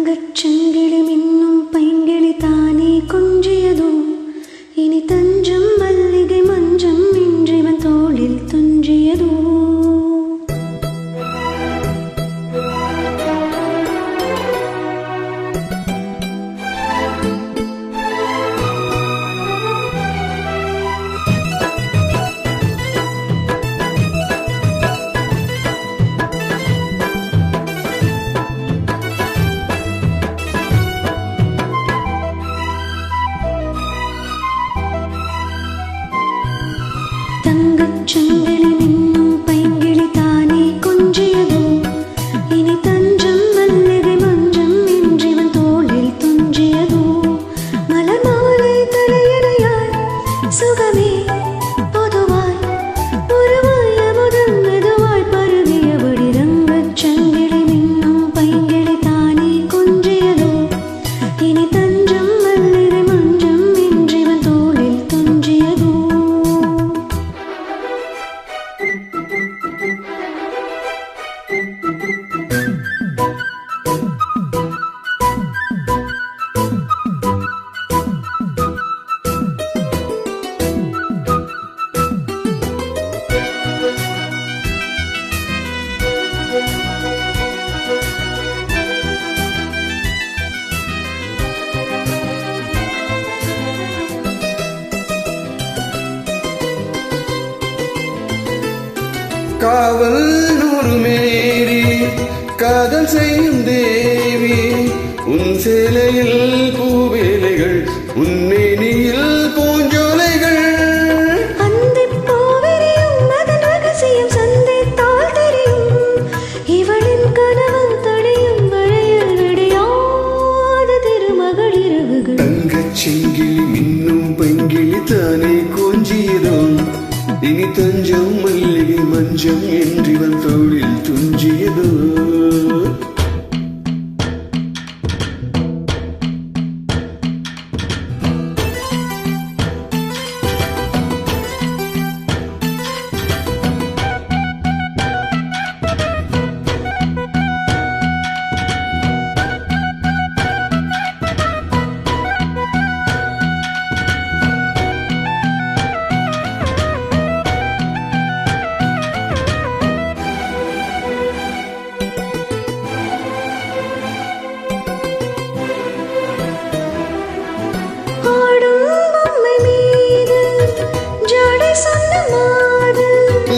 தங்கச்சங்கிலி மின்னும் பைங்கிளி தானே கொஞ்சியதோ இனி தஞ்சம் மல்லிகை மஞ்சம் இன்றிவன் தோளில் துஞ்சியதோ தங்கச்சங்கிலி மின்னும் பைங்கிளி தானே கொஞ்சியதோ இனி தஞ்சம் மல்லிகை மஞ்சம் இன்றிவன் தோளில் துஞ்சியதோ மலர் மாலை தலையணையாய் சுகமே பொதுவாய் உருவாய் அமுதம் மெதுவாய் பருகியபடி தங்கச்சங்கிலி மின்னும் பைங்கிளி தானே கொஞ்சியதோ இனி தஞ்சம் மல்லிகை மஞ்சம் இன்றிவன் தோளில் துஞ்சியதோ காவல் நூறு மேரி காதல் செய்யும் தேவி உன் சேலையில் பூவேலைகள் உன்மேனியில் பூஞ்சோலைகள் அந்திப் பூவிரியும் அதன் ரகசியம் சந்தித்தால் தெரியும் இவளின் கனவும் தடையும் வளையல் அடையாத திருமகள் இரவுகள் தங்கச்செங்கிலி மின்னும் பைங்கிளி தானே கொஞ்சியதோ இனி தஞ்சம் மல்லிகை மஞ்சம் என்றிவன் தோளில் துஞ்சியதோ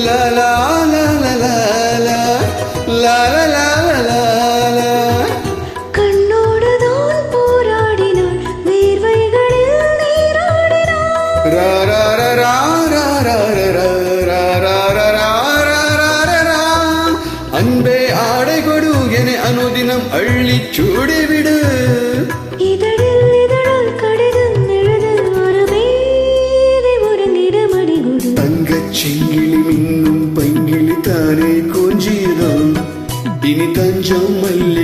La la la la la la la la la la la கண்ணோடுதான் போராடினாள் வேர்வைகளில் நீராடினாள் ra ra ra ra ra ra ra ra ra ra ra ra ra அன்பே ஆடை கொடு என அனுதினம் அள்ளி சூடிவிடு இதழில் இதழால் கடிதம் எழுத ஒரு மேதை ஒரு நிறமடி குடு தங்கச்செங்கிலி மின்னும் பைங்கிளி தானே கொஞ்சியதோ இனி தஞ்சம் மல்லி